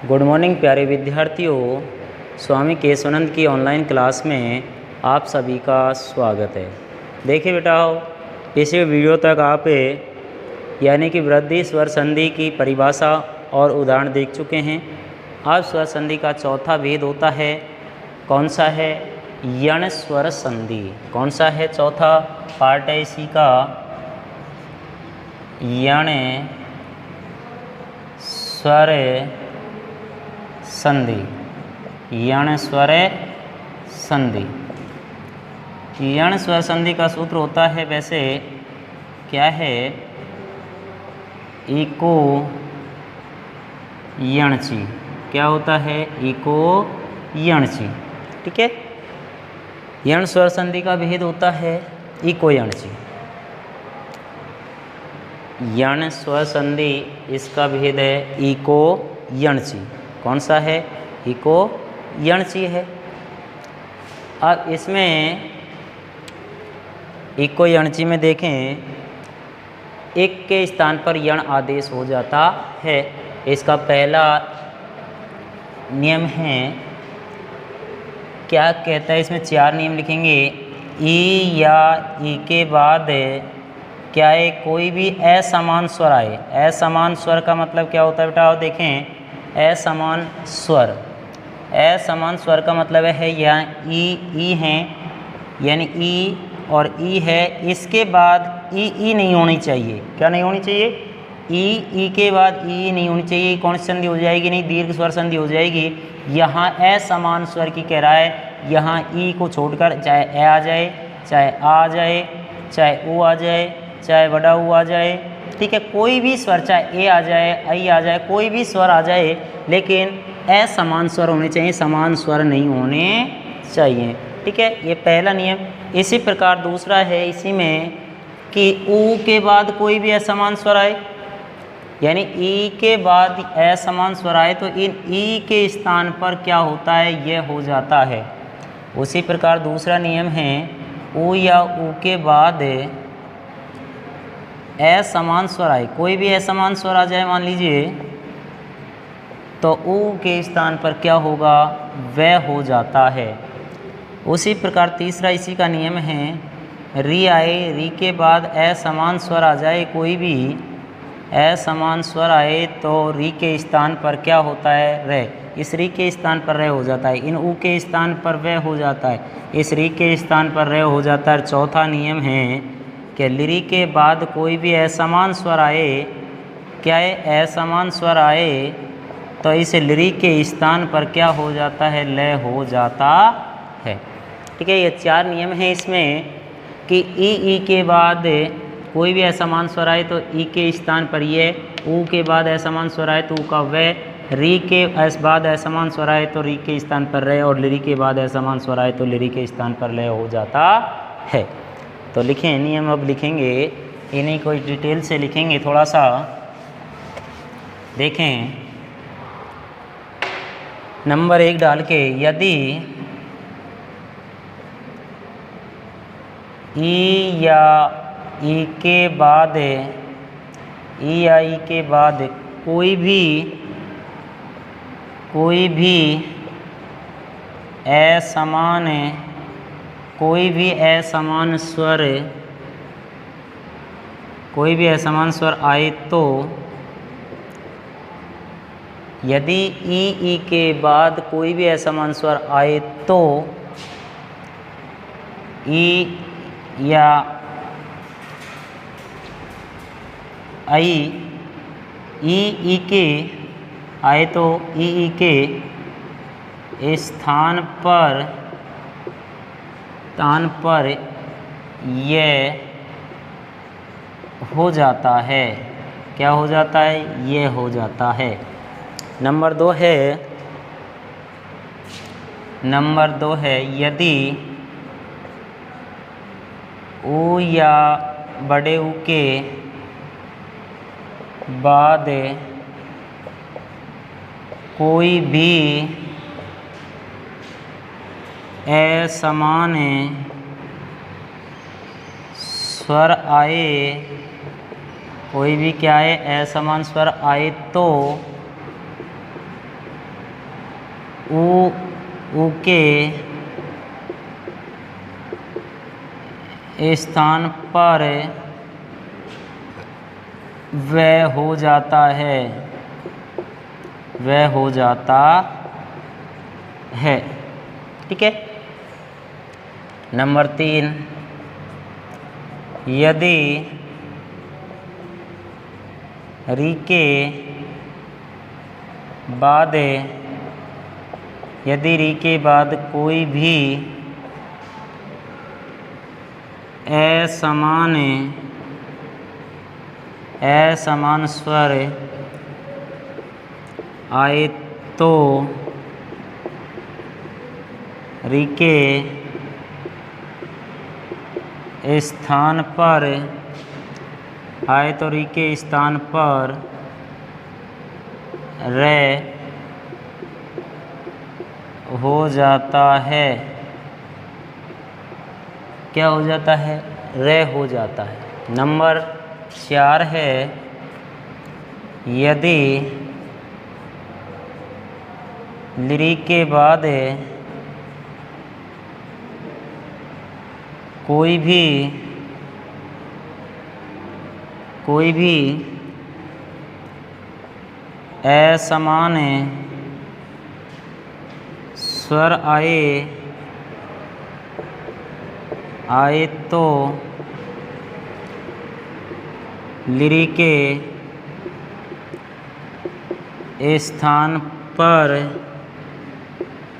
Good morning प्यारे विद्यार्थियों। स्वामी केशवानंद की ऑनलाइन क्लास में आप सभी का स्वागत है। देखिए बेटाओ, पिछले वीडियो तक आप यानी कि वृद्धि स्वर संधि की परिभाषा और उदाहरण देख चुके हैं। आज स्वर संधि का चौथा भेद होता है, कौन सा है? यण स्वर संधि। कौन सा है? चौथा पार्ट है इसी का, यण स्वर संधि। यण स्वर संधि। यण स्वर संधि का सूत्र होता है, वैसे क्या है? इको यणची। क्या होता है? इको यणची। ठीक है। यण स्वर संधि का भेद होता है इको यणची। यण स्वर संधि इसका भेद है इको यणची। कौन सा है? इको यणची है। अब इसमें इको यणची में देखें, एक के स्थान पर यण आदेश हो जाता है। इसका पहला नियम है, क्या कहता है? इसमें 4 नियम लिखेंगे। ई या ई के बाद क्या है? कोई भी असमान स्वर आए। असमान स्वर का मतलब क्या होता है बेटा? देखें, असमान स्वर। असमान स्वर का मतलब है यहाँ ई है, यानी ई और ई है, इसके बाद ई नहीं होनी चाहिए। क्या नहीं होनी चाहिए? ई के बाद ई नहीं होनी चाहिए। कौन सी संधि हो जाएगी? नहीं, दीर्घ स्वर संधि हो जाएगी। यहाँ असमान स्वर की कह रहा है, यहाँ ई को छोड़कर चाहे ए आ जाए, चाहे आ जाए, चाहे ओ आ जाए, चाहे बड़ा ऊ आ जाए। ठीक है, कोई भी स्वर, चाहे ए आ जाए, आई आ जाए, कोई भी स्वर आ जाए, लेकिन असमान स्वर होने चाहिए, समान स्वर नहीं होने चाहिए। ठीक है, ये पहला नियम। इसी प्रकार दूसरा है इसी में कि ऊ के बाद कोई भी असमान स्वर आए, यानी ई के बाद असमान स्वर आए, तो इन ई के स्थान पर क्या होता है? यह हो जाता है। उसी प्रकार दूसरा नियम है, ऊ या ऊ के बाद असमान स्वर आए, कोई भी असमान स्वर आ जाए मान लीजिए, तो ऊ के स्थान पर क्या होगा? वह हो जाता है। उसी प्रकार तीसरा इसी का नियम है, री आए, री के बाद असमान स्वर आ जाए, कोई भी असमान स्वर आए तो री के स्थान पर क्या होता है? रह। इस री के स्थान पर रह हो जाता है, इन ऊ के स्थान पर वह हो जाता है, इस री के स्थान पर रह हो जाता है। चौथा नियम है कि ली के बाद कोई भी असमान स्वर आए, क्या है? असमान स्वर आए, तो इस ली के स्थान पर क्या हो जाता है? लय हो जाता है। ठीक है, ये 4 नियम हैं इसमें कि ई के बाद कोई भी असमान स्वर आए तो ई के स्थान पर ये, ऊ के बाद असमान स्वर आए तो ऊ का वह, री के बाद असमान स्वर आए तो री के स्थान पर रह, और ली के बाद असमान स्वर आए तो ली के स्थान पर लय हो जाता है। तो लिखें नियम, अब लिखेंगे, इन्हीं को डिटेल से लिखेंगे थोड़ा सा। देखें, नंबर 1 डाल के, यदि ई या ई के बाद, ई या ई के बाद कोई भी असमान स्वर, कोई भी असमान स्वर आए, तो यदि ई के बाद कोई भी असमान स्वर आए तो ई या आई, ई के आए तो ई के स्थान पर यह हो जाता है। क्या हो जाता है? यह हो जाता है। नंबर 2 है, यदि ऊ या बड़े ऊ के बाद कोई भी असमान स्वर आए, कोई भी क्या है असमान स्वर आए तो ऊ के स्थान पर वह हो जाता है, वह हो जाता है। ठीक है। नंबर 3, यदि री के बाद कोई भी असमान स्वर आए तो री के स्थान पर रे हो जाता है। क्या हो जाता है? रे हो जाता है। नंबर 4 है, यदि ली के बाद कोई भी असमान स्वर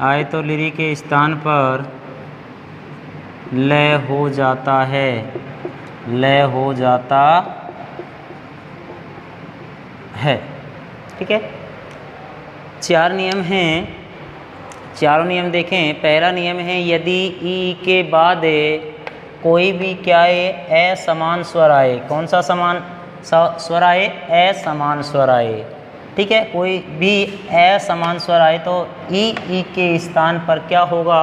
आए तो ली के स्थान पर लय हो जाता है, लय हो जाता है। ठीक है। 4 नियम हैं, चारों नियम देखें। पहला नियम है, यदि ई के बाद कोई भी क्या है? असमान स्वर आए। कौन सा समान स्वर आए? असमान स्वर आए। ठीक है। कोई भी असमान स्वर आए तो ई के स्थान पर क्या होगा?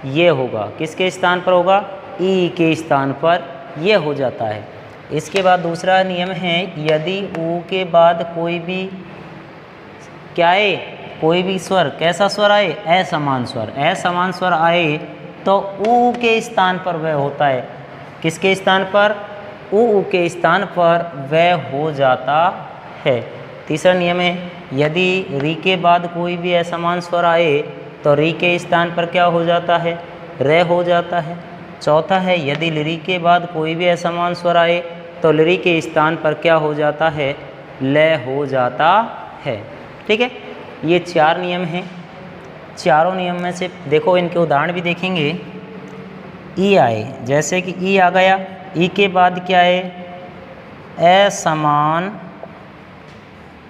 ये होगा। किसके स्थान पर होगा? ई के स्थान पर ये हो जाता है। इसके बाद दूसरा नियम है, यदि ऊ के बाद कोई भी क्या है? कोई भी स्वर, कैसा स्वर आए? असमान स्वर। असमान स्वर आए तो ऊ के स्थान पर वह होता है। किसके स्थान पर? ऊ के स्थान पर वह हो जाता है। तीसरा नियम है, यदि री के बाद कोई भी असमान स्वर आए तो री के स्थान पर क्या हो जाता है? रे हो जाता है। चौथा है, यदि ली के बाद कोई भी असमान स्वर आए तो ली के स्थान पर क्या हो जाता है? लय हो जाता है। ठीक है। ये 4 नियम हैं। चारों नियम में से देखो, इनके उदाहरण भी देखेंगे। ई आए, जैसे कि ई आ गया, ई के बाद क्या है? असमान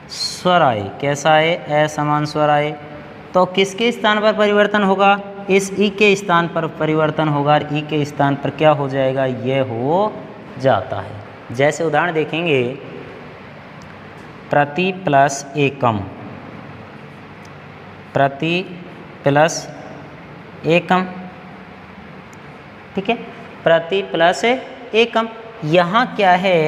स्वर आए। कैसा है? असमान स्वर आए तो किसके स्थान पर परिवर्तन होगा? इस ई के स्थान पर परिवर्तन होगा और ई के स्थान पर क्या हो जाएगा? ये हो जाता है। जैसे उदाहरण देखेंगे, प्रति प्लस एकम, प्रति प्लस एकम। ठीक है। प्रति प्लस एकम। यहाँ क्या है?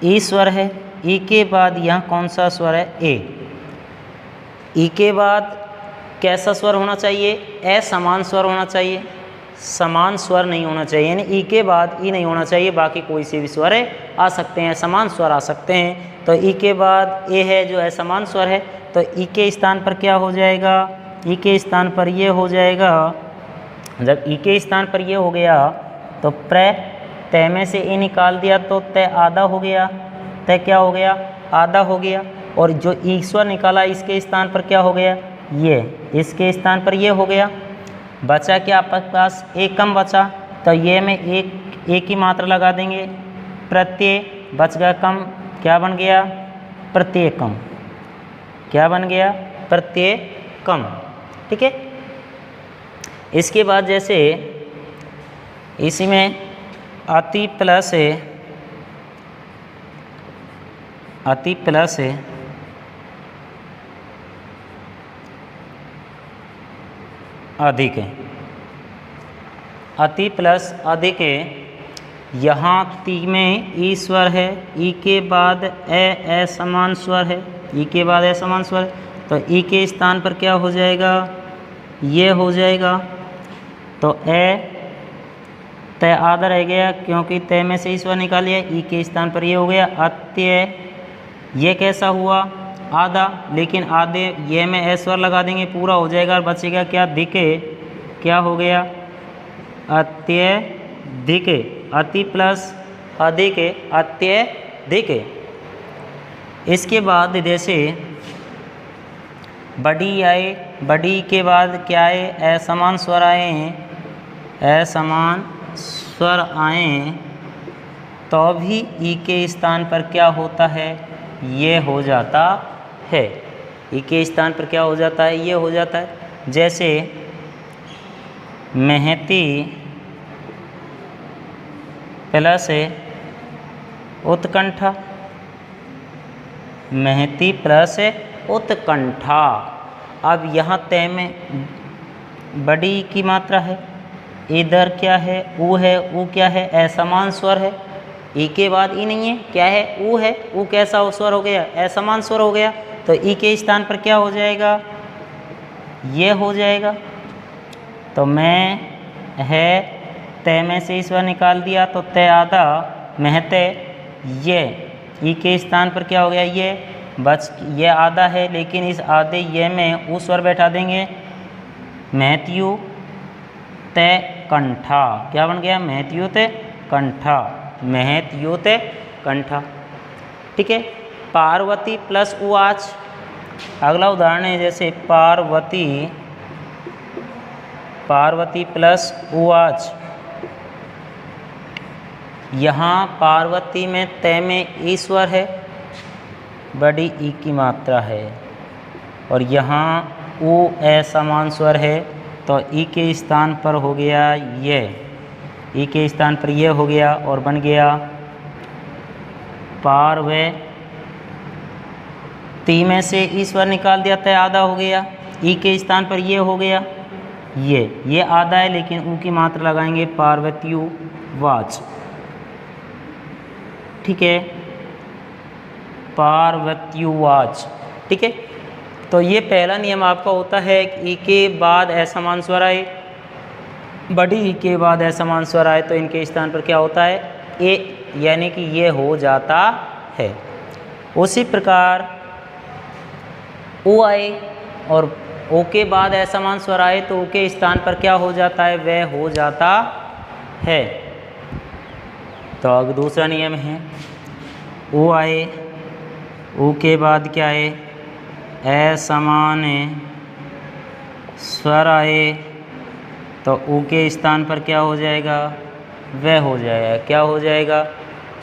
ई स्वर है। ई के बाद यहाँ कौन सा स्वर है? ए। ई के बाद कैसा स्वर होना चाहिए? असमान स्वर होना चाहिए, समान स्वर नहीं होना चाहिए। यानी ई के बाद ई नहीं होना चाहिए, बाकी कोई से भी स्वर आ सकते हैं, समान स्वर आ सकते हैं। तो ई के बाद ए है जो असमान स्वर है, तो ई के स्थान पर क्या हो जाएगा? ई के स्थान पर ये हो जाएगा। जब ई के स्थान पर ये हो गया तो प्र तय में से ए निकाल दिया तो तय आधा हो गया। तय क्या हो गया? आधा हो गया। और जो ईश्वर निकाला इसके स्थान पर क्या हो गया? ये। इसके स्थान पर ये हो गया। बचा क्या आपके पास? एकम बचा। तो ये में एक ही मात्रा लगा देंगे। प्रत्यय बच गया कम, क्या बन गया? प्रत्येकम। क्या बन गया? प्रत्येकम। ठीक है। इसके बाद जैसे इसी में अति प्लस अधिक है। अति प्लस अधिक है। यहाँ ती में ई स्वर है, ई के बाद असमान स्वर है, ई के बाद असमान स्वर, तो ई के स्थान पर क्या हो जाएगा, ये हो जाएगा। तो ए तय आधा रह गया क्योंकि तय में से ईश्वर निकाल लिया, ई के स्थान पर ये हो गया अत्यय। ये कैसा हुआ, आधा, लेकिन आधे ये में ऐश्वर लगा देंगे पूरा हो जाएगा और बचेगा क्या, दिके। क्या हो गया, अत्यधिक, अति प्लस अधिक, अत्यधिक। इसके बाद जैसे बड़ी आए, बड़ी के बाद क्या आए, असमान स्वर आए हैं, असमान स्वर आए तो भी ई के स्थान पर क्या होता है, ये हो जाता है। ई के स्थान पर क्या हो जाता है, ये हो जाता है। जैसे महती प्लस उत्कंठा, महती प्लस उत्कंठा। अब यहाँ तय में बड़ी की मात्रा है, इधर क्या है, ऊ है, ऊ क्या है, असमान स्वर है। ई के बाद ई नहीं है, क्या है, ऊ है, ऊ कैसा स्वर हो गया, असमान स्वर हो गया। तो ई के स्थान पर क्या हो जाएगा, ये हो जाएगा। तो मैं है तय में से ईश्वर निकाल दिया तो तय आधा, महते ये, ई के स्थान पर क्या हो गया, ये बच, ये आधा है लेकिन इस आधे ये में ऊ स्वर बैठा देंगे, महत्यु तय कंठा। क्या बन गया, महत्यु तय कंठा, महत्यु तय कंठा। ठीक है। पार्वती प्लस उवाच, अगला उदाहरण है जैसे पार्वती, पार्वती प्लस उवाच। यहाँ पार्वती में तय में ईश्वर है, बड़ी ई की मात्रा है, और यहाँ ऊ असमान स्वर है तो ई के स्थान पर हो गया ये, ई के स्थान पर ये हो गया और बन गया पार्वती। ती में से ईश्वर निकाल दिया तो आधा हो गया, ई के स्थान पर ये हो गया, ये आधा है लेकिन ऊ की मात्रा लगाएंगे पार्वत्यु वाच। ठीक है, पार्वत्युवाच। ठीक है। तो ये पहला नियम आपका होता है कि ई के बाद असमान स्वर आए, बड़ी ई के बाद असमान स्वर आए तो इनके स्थान पर क्या होता है, ए, यानी कि ये हो जाता है। उसी प्रकार ओ आए और ओ के बाद असमान स्वर आए तो ओ के स्थान पर क्या हो जाता है, वह हो जाता है। तो अब दूसरा नियम है, ओ आए, ऊ के बाद क्या है, असमान स्वर आए तो ऊ के स्थान पर क्या हो जाएगा, वह हो जाएगा। क्या हो जाएगा,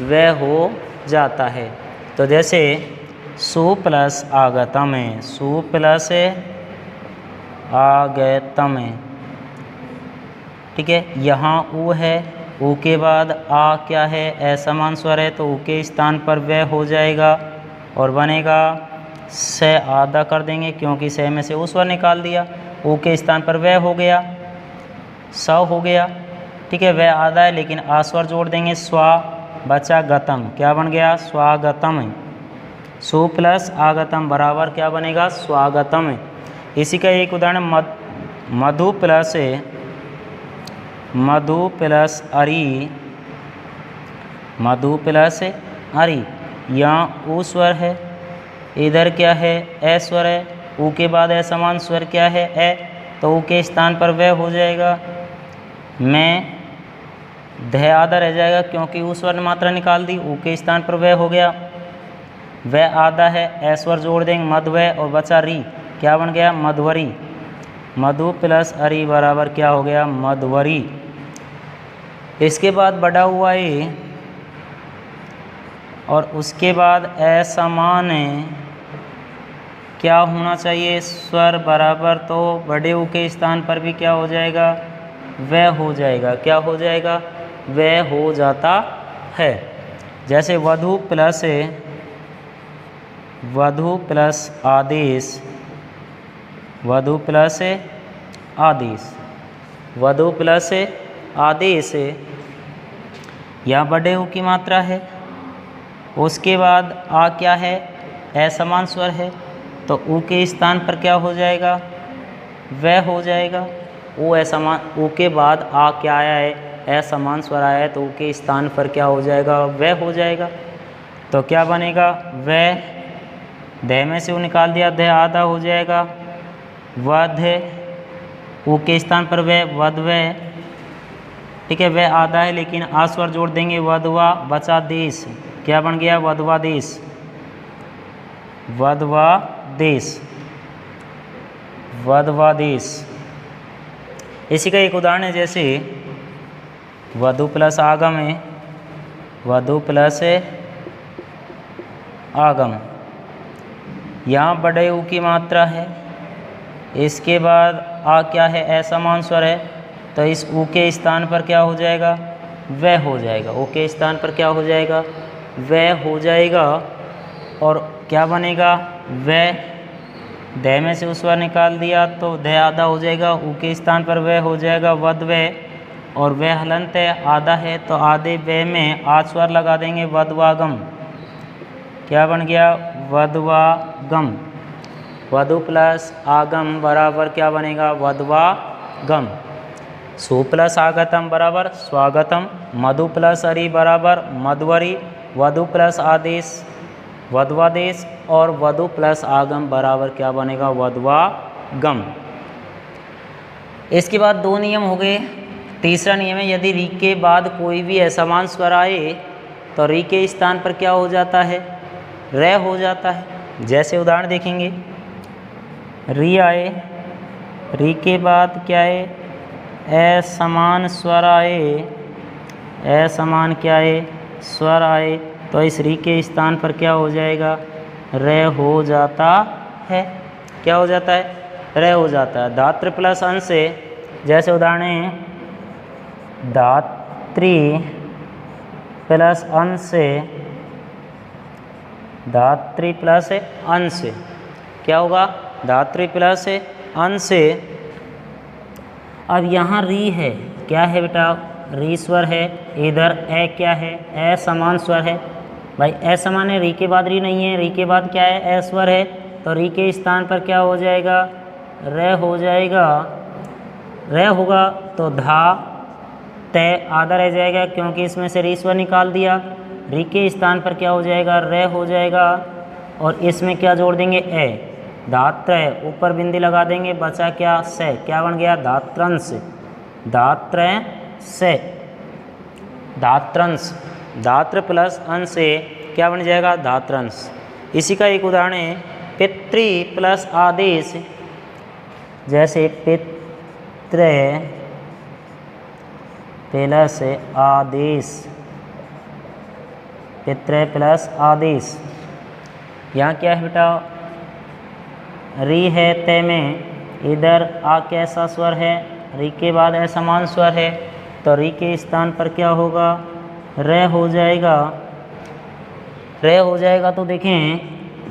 वह हो जाता है। तो जैसे सु प्लस आगतम है, सु प्लस आगतम है। ठीक है, यहाँ ऊ है, ऊ के बाद आ क्या है, असमान स्वर है तो ऊ के स्थान पर वह हो जाएगा और बनेगा से, आधा कर देंगे क्योंकि से में से ऊ स्वर निकाल दिया, ऊ के स्थान पर वह हो गया, स हो गया। ठीक है, वह आधा है लेकिन आ स्वर जोड़ देंगे, स्वा बचा गतम। क्या बन गया, स्वागतम। सु प्लस आगतम बराबर क्या बनेगा, स्वागतम। इसी का एक उदाहरण मधु प्लस, मधु प्लस अरी, मधु प्लस अरी। यहाँ ऊ स्वर है, इधर क्या है, ए स्वर है, ऊ के बाद असमान स्वर क्या है, ए, तो ऊ के स्थान पर वह हो जाएगा। मैं ध आधा रह जाएगा क्योंकि ऊ स्वर मात्रा निकाल दी, ऊ के स्थान पर वह हो गया, वह आधा है, ए स्वर जोड़ देंगे मधुवय और बचा री। क्या बन गया, मधुवरी। मधु प्लस अरी बराबर क्या हो गया, मधुवरी। इसके बाद बड़ा हुआ ए और उसके बाद असमान क्या होना चाहिए, स्वर बराबर, तो बड़े ऊ के स्थान पर भी क्या हो जाएगा, वह हो जाएगा। क्या हो जाएगा, वह हो जाता है। जैसे वधु प्लस आदेश, वधु प्लस आदेश, वधु प्लस आदेश, यहाँ बड़े ऊ की मात्रा है, उसके बाद आ क्या है, असमान स्वर है, तो ऊ के स्थान पर क्या हो जाएगा, वह हो जाएगा। ऊ असमान, ऊ के बाद आ क्या आया है, असमान स्वर आया है, तो ऊ के स्थान पर क्या हो जाएगा, वह हो जाएगा। तो क्या बनेगा, वह, ध में से ऊ निकाल दिया, ध आधा हो जाएगा, वध, ऊ के स्थान पर वह, वधवह, ठीक है, वह आधा है लेकिन आ स्वर जोड़ देंगे, वधवा, बचा देश, क्या बन गया, वधवा देश, वधवा देश, वधवा देश। इसी का एक उदाहरण है, जैसे वधु प्लस आगम है, वधु प्लस आगम, यहाँ बड़े ऊ की मात्रा है, इसके बाद आ क्या है, असमान स्वर है, तो इस ऊ के स्थान पर क्या हो जाएगा, वह हो जाएगा, ऊ के स्थान पर क्या हो जाएगा, वह हो जाएगा। और क्या बनेगा, वह, ध में से उ स्वर निकाल दिया तो ध आधा हो जाएगा, ऊ के स्थान पर वह हो जाएगा, वधवह, और वह हलंत है, आधा है, तो आधे वह में आ स्वर लगा देंगे, वधवागम, क्या बन गया, वधवागम। वधु प्लस आगम बराबर क्या बनेगा, वधवागम। सु प्लस आगतम बराबर स्वागतम, मधु प्लस अरि बराबर मधुवरी, वधु प्लस आदेश वधवादेश, और वधु प्लस आगम बराबर क्या बनेगा, वधवागम। इसके बाद दो नियम हो गए। तीसरा नियम है, यदि री के बाद कोई भी असमान स्वर आए तो री के स्थान पर क्या हो जाता है, र हो जाता है। जैसे उदाहरण देखेंगे, री आए, री के बाद क्या है, असमान स्वर आए, असमान क्या है, स्वर आए, तो इस री के स्थान पर क्या हो जाएगा, र हो जाता है। क्या हो जाता है, र हो जाता है। धात्र प्लस अंश से, जैसे उदाहरण है, धात्री प्लस अंश से, धात्री प्लस अंश से क्या होगा, धात्री प्लस अंश से। अब यहाँ री है, क्या है बेटा, री स्वर है, इधर ए क्या है, ए समान स्वर है। भाई ए समान है, री के बाद री नहीं है, री के बाद क्या है, ए स्वर है, तो री के स्थान पर क्या हो जाएगा, र हो जाएगा। र होगा तो धा तय आधा रह जाएगा, क्योंकि इसमें से री स्वर निकाल दिया, री के स्थान पर क्या हो जाएगा, र हो जाएगा। और इसमें क्या जोड़ देंगे, ए, धात्र है, ऊपर बिंदी लगा देंगे, बचा क्या, से, क्या बन गया, धात्रंश, धात्र से, धात्रंश। धात्र प्लस अंश से क्या बन जाएगा, धात्रंश। इसी का एक उदाहरण है, पितृ प्लस आदेश, जैसे पितृ प्लस आदेश, पितृ प्लस आदेश। यहाँ क्या है बेटा, री है, ते में इधर आ कैसा स्वर है, री के बाद असमान स्वर है, तो री के स्थान पर क्या होगा, र हो जाएगा। र हो जाएगा तो देखें,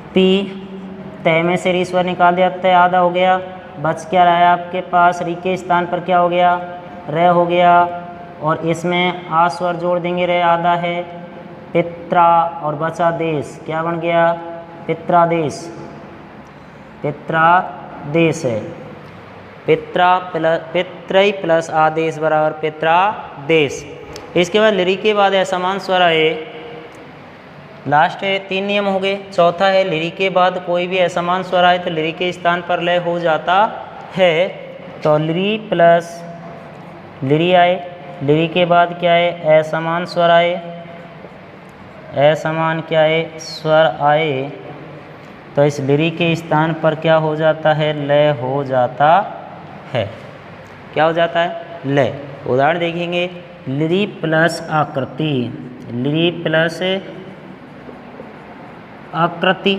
पी, तय में से री स्वर निकाल दिया, तय आधा हो गया, बच क्या रहा है आपके पास, री के स्थान पर क्या हो गया, र हो गया। और इसमें आ स्वर जोड़ देंगे, र आधा है, पित्रा, और बचा देश, क्या बन गया, पित्रादेश, पित्रादेश है। पितृ प्लस आदेश बराबर पित्रादेश। इसके बाद लिरी के बाद असमान स्वर आए, लास्ट है, 3 नियम हो गए। चौथा है, लिरी के बाद कोई भी असमान स्वर आए तो लिरी के स्थान पर लय हो जाता है। तो लिरी प्लस लिरी आए, लिरी के बाद क्या है, असमान स्वर आए, असमान क्या है, स्वर आए, तो इस लिरी के स्थान पर क्या हो जाता है, लय हो जाता है। क्या हो जाता है, लय। उदाहरण देखेंगे, लिरी प्लस आकृति, लिरी प्लस आकृति,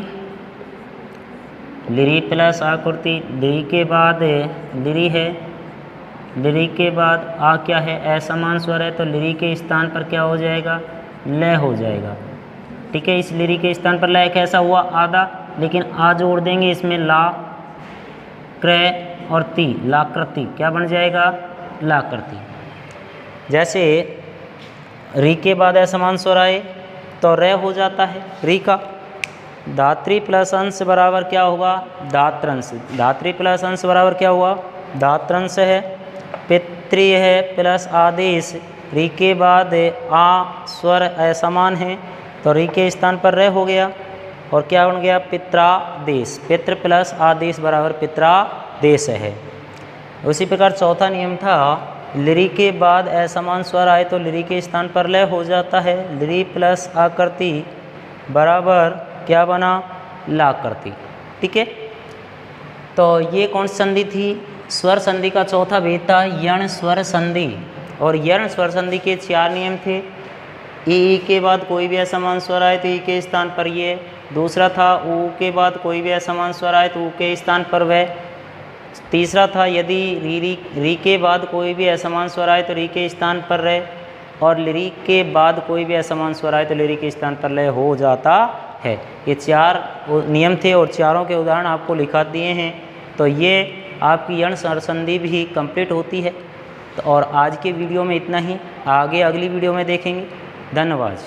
लिरी प्लस आकृति, लिरी के बाद लिरी है, लिरी के बाद आ क्या है, असमान स्वर है, तो लिरी के स्थान पर क्या हो जाएगा, लय हो जाएगा। ठीक है, इस लिरी के स्थान पर लय कैसा हुआ, आधा, लेकिन आ जोड़ देंगे इसमें, ला, क्रय और ती, लाकृति, क्या बन जाएगा, लाकृति। जैसे री के बाद असमान स्वर आए तो र हो जाता है री का, धात्री प्लस अंश बराबर क्या होगा, धात्रंश। धात्री प्लस अंश बराबर क्या हुआ, धात्रंश है। पितृ है प्लस आदेश, री के बाद आ स्वर असमान है तो री के स्थान पर रह हो गया और क्या बन गया, पित्रादेश। पितृ प्लस आदेश बराबर पित्रादेश है। उसी प्रकार चौथा नियम था, लिरी के बाद असमान स्वर आए तो लिरी के स्थान पर लय हो जाता है। लिरी प्लस आकृति बराबर क्या बना, लाकृति। ठीक है, तो ये कौन सी संधि थी, स्वर संधि का चौथा भेद था यण स्वर संधि। और यण स्वर संधि के 4 नियम थे। ई के बाद कोई भी असमान स्वर आए तो ई के स्थान पर ये। दूसरा था ऊ के बाद कोई भी असमान स्वर आए तो ऊ के स्थान पर वह। तीसरा था यदि री के बाद कोई भी असमान स्वर आए तो री के स्थान पर रहे। और लिरी के बाद कोई भी असमान स्वर आए तो लिरी के स्थान पर लय हो जाता है। ये 4 नियम थे और चारों के उदाहरण आपको लिखा दिए हैं। तो ये आपकी यण स्वर संधि भी कंप्लीट होती है। तो और आज के वीडियो में इतना ही, आगे अगली वीडियो में देखेंगे। धन्यवाद।